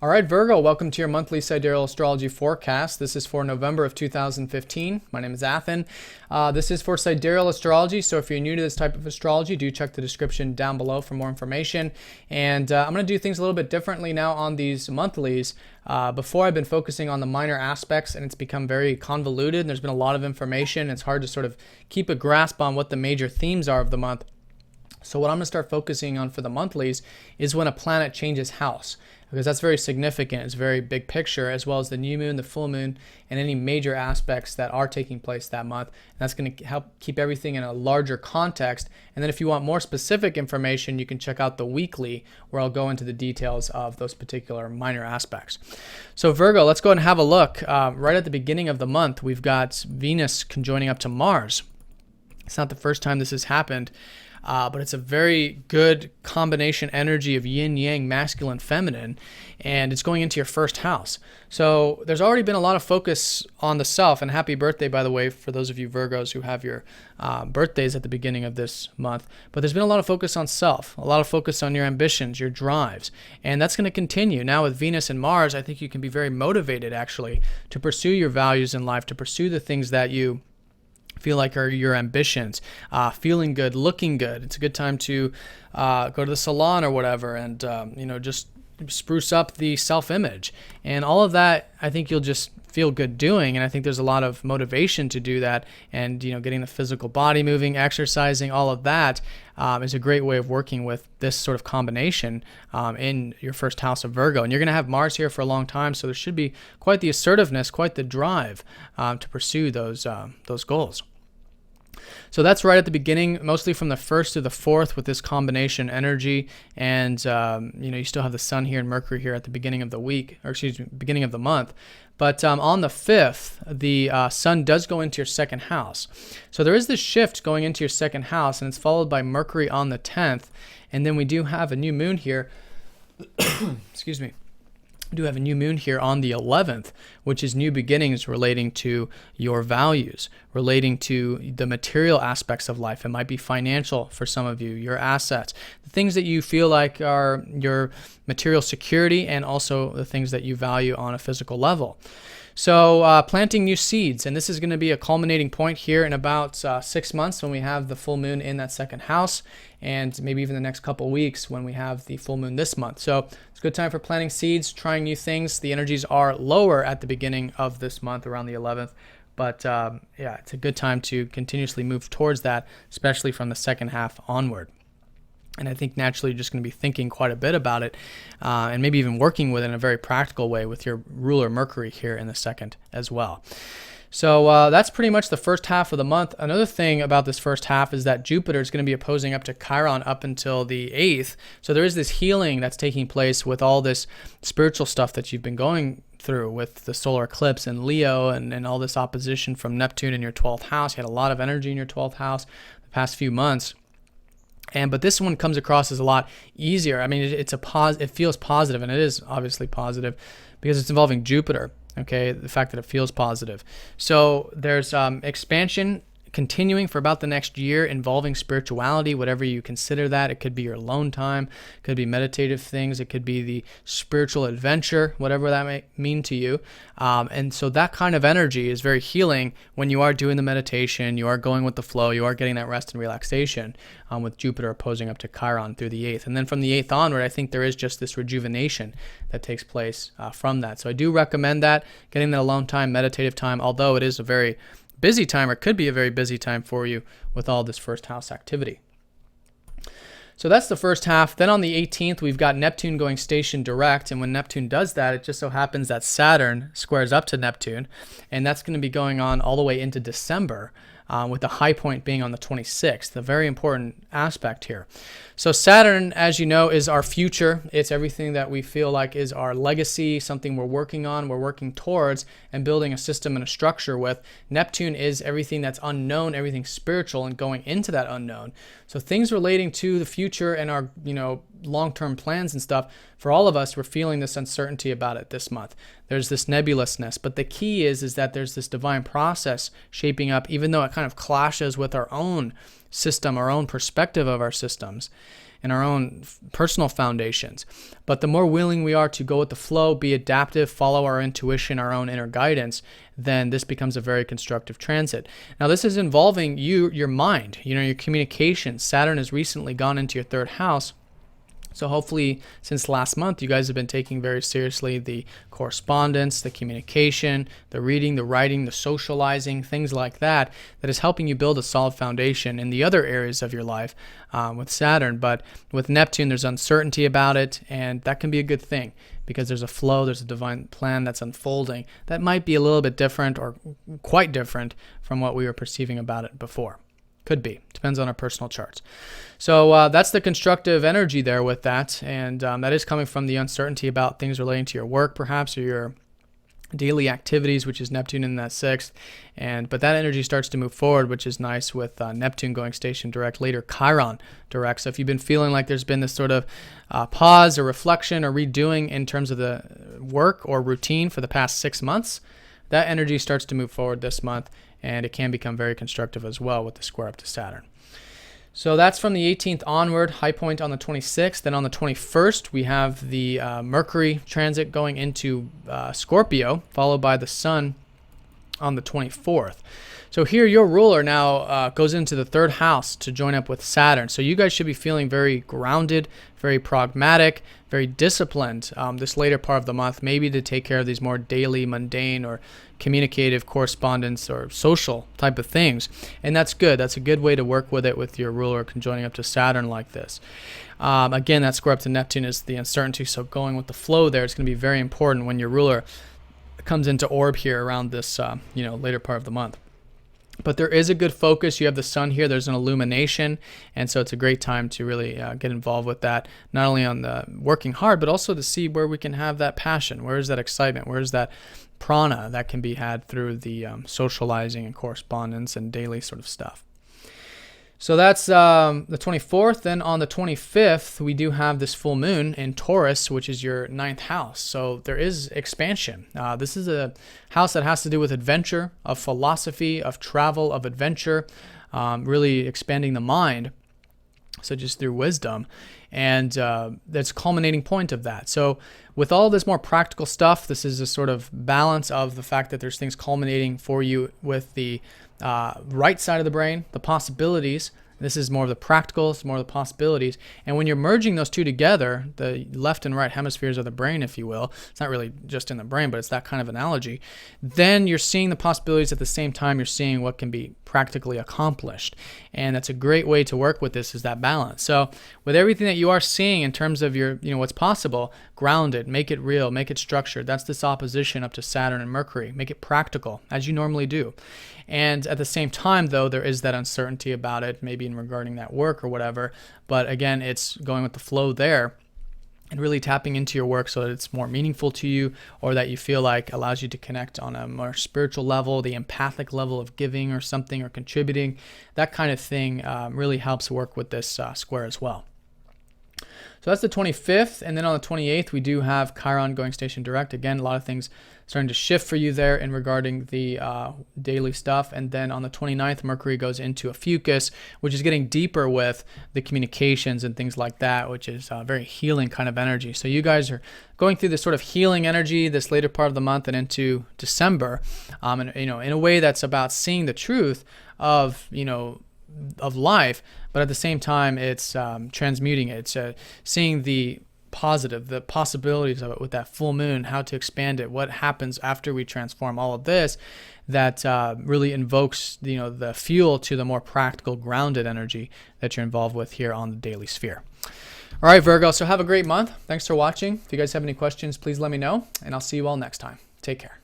All right, Virgo, welcome to your monthly Sidereal Astrology forecast. This is for November of 2015. My name is Athen. This is for Sidereal Astrology, so if you're new to this type of astrology, do check the description down below for more information. And I'm going to do things a little bit differently now on these monthlies. Before, I've been focusing on the minor aspects, and it's become very convoluted, and there's been a lot of information. It's hard to sort of keep a grasp on what the major themes are of the month. So what I'm going to start focusing on for the monthlies is when a planet changes house, because that's very significant. It's very big picture, as well as the new moon, the full moon, and any major aspects that are taking place that month. And that's going to help keep everything in a larger context. And then if you want more specific information, you can check out the weekly, where I'll go into the details of those particular minor aspects. So Virgo, let's go ahead and have a look. Right at the beginning of the month, we've got Venus conjoining up to Mars. It's not the first time this has happened. But it's a very good combination energy of yin, yang, masculine, feminine, and it's going into your first house. So there's already been a lot of focus on the self, and happy birthday, by the way, for those of you Virgos who have your birthdays at the beginning of this month. But there's been a lot of focus on self, a lot of focus on your ambitions, your drives, and that's going to continue. Now with Venus and Mars, I think you can be very motivated, actually, to pursue your values in life, to pursue the things that you feel like are your ambitions, feeling good, looking good. It's a good time to go to the salon or whatever, and just spruce up the self-image, and all of that. I think you'll just feel good doing, and I think there's a lot of motivation to do that. And getting the physical body moving, exercising, all of that is a great way of working with this sort of combination in your first house of Virgo. And you're going to have Mars here for a long time, so there should be quite the assertiveness, quite the drive to pursue those goals. So that's right at the beginning, mostly from the 1st to the 4th with this combination energy. And, you still have the Sun here and Mercury here at the beginning of the week, or excuse me, beginning of the month. But on the 5th, the Sun does go into your second house. So there is this shift going into your second house, and it's followed by Mercury on the 10th. And then we do have a new moon here. Excuse me. We do have a new moon here on the 11th, which is new beginnings relating to your values, relating to the material aspects of life. It might be financial for some of you, your assets, the things that you feel like are your material security, and also the things that you value on a physical level. So planting new seeds, and this is going to be a culminating point here in about 6 months when we have the full moon in that second house, and maybe even the next couple weeks when we have the full moon this month. So it's a good time for planting seeds, trying new things. The energies are lower at the beginning of this month, around the 11th. But yeah, it's a good time to continuously move towards that, especially from the second half onward. And I think naturally you're just going to be thinking quite a bit about it, and maybe even working with it in a very practical way with your ruler Mercury here in the second as well. So that's pretty much the first half of the month. Another thing about this first half is that Jupiter is going to be opposing up to Chiron up until the 8th. So there is this healing that's taking place with all this spiritual stuff that you've been going through with the solar eclipse and Leo, and all this opposition from Neptune in your 12th house. You had a lot of energy in your 12th house the past few months. But this one comes across as a lot easier. I mean, it feels positive, and it is obviously positive because it's involving Jupiter. Okay, the fact that it feels positive. So there's expansion continuing for about the next year involving spirituality, whatever you consider that. It could be your alone time, it could be meditative things, it could be the spiritual adventure, whatever that may mean to you. And so that kind of energy is very healing when you are doing the meditation, you are going with the flow, you are getting that rest and relaxation, with Jupiter opposing up to Chiron through the 8th. And then from the 8th onward, I think there is just this rejuvenation that takes place from that. So I do recommend that, getting that alone time, meditative time, although it is a very busy time, or could be a very busy time for you with all this first house activity. So that's the first half. Then on the 18th, we've got Neptune going station direct. And when Neptune does that, it just so happens that Saturn squares up to Neptune. And that's going to be going on all the way into December, with the high point being on the 26th, a very important aspect here. So Saturn, as you know, is our future. It's everything that we feel like is our legacy, something we're working on, we're working towards, and building a system and a structure with. Neptune is everything that's unknown, everything spiritual, and going into that unknown. So things relating to the future and our, long-term plans and stuff, for all of us, we're feeling this uncertainty about it this month. There's this nebulousness, but the key is that there's this divine process shaping up, even though it kind of clashes with our own system, our own perspective of our systems. and our own personal foundations. But the more willing we are to go with the flow, be adaptive, follow our intuition, our own inner guidance, then this becomes a very constructive transit. Now, this is involving your mind, your communication. Saturn has recently gone into your third house. So hopefully since last month, you guys have been taking very seriously the correspondence, the communication, the reading, the writing, the socializing, things like that, that is helping you build a solid foundation in the other areas of your life with Saturn. But with Neptune, there's uncertainty about it, and that can be a good thing because there's a flow, there's a divine plan that's unfolding that might be a little bit different or quite different from what we were perceiving about it before. Could be. Depends on our personal charts. So that's the constructive energy there with that. And that is coming from the uncertainty about things relating to your work, perhaps, or your daily activities, which is Neptune in that sixth. But that energy starts to move forward, which is nice with Neptune going station direct, later Chiron direct. So if you've been feeling like there's been this sort of pause or reflection or redoing in terms of the work or routine for the past 6 months, that energy starts to move forward this month. And it can become very constructive as well with the square up to Saturn. So that's from the 18th onward, high point on the 26th. Then on the 21st, we have the Mercury transit going into Scorpio, followed by the Sun on the 24th. So here your ruler now goes into the third house to join up with Saturn. So you guys should be feeling very grounded, very pragmatic, very disciplined this later part of the month, maybe to take care of these more daily, mundane, or communicative correspondence or social type of things. And that's good. That's a good way to work with it with your ruler conjoining up to Saturn like this. Again, that square up to Neptune is the uncertainty. So going with the flow there is going to be very important when your ruler comes into orb here around this later part of the month. But there is a good focus. You have the sun here. There's an illumination. And so it's a great time to really get involved with that, not only on the working hard, but also to see where we can have that passion. Where is that excitement? Where is that prana that can be had through the socializing and correspondence and daily sort of stuff. So that's the 24th. Then on the 25th, we do have this full moon in Taurus, which is your 9th house. So there is expansion. This is a house that has to do with adventure, of philosophy, of travel, of adventure, really expanding the mind, so just through wisdom. And that's a culminating point of that. So with all this more practical stuff, this is a sort of balance of the fact that there's things culminating for you with the right side of the brain, the possibilities. This is more of the practical, it's more of the possibilities. And when you're merging those two together, the left and right hemispheres of the brain, if you will, it's not really just in the brain, but it's that kind of analogy, then you're seeing the possibilities at the same time you're seeing what can be practically accomplished. And that's a great way to work with this, is that balance. So with everything that you are seeing in terms of your, what's possible, ground it, make it real, make it structured. That's this opposition up to Saturn and Mercury. Make it practical, as you normally do. And at the same time, though, there is that uncertainty about it, maybe in regarding that work or whatever. But again, it's going with the flow there and really tapping into your work so that it's more meaningful to you, or that you feel like allows you to connect on a more spiritual level, the empathic level of giving or something or contributing. That kind of thing really helps work with this square as well. So that's the 25th. And then on the 28th, we do have Chiron going station direct. Again, a lot of things starting to shift for you there in regarding the daily stuff. And then on the 29th, Mercury goes into a Fucus, which is getting deeper with the communications and things like that, which is a very healing kind of energy. So you guys are going through this sort of healing energy this later part of the month and into December, and in a way that's about seeing the truth of life, but at the same time it's transmuting it. It's seeing the positive, the possibilities of it with that full moon, how to expand it, what happens after we transform all of this, that really invokes the fuel to the more practical, grounded energy that you're involved with here on the daily sphere. All right, Virgo, so have a great month. Thanks for watching. If you guys have any questions, please let me know, and I'll see you all next time. Take care.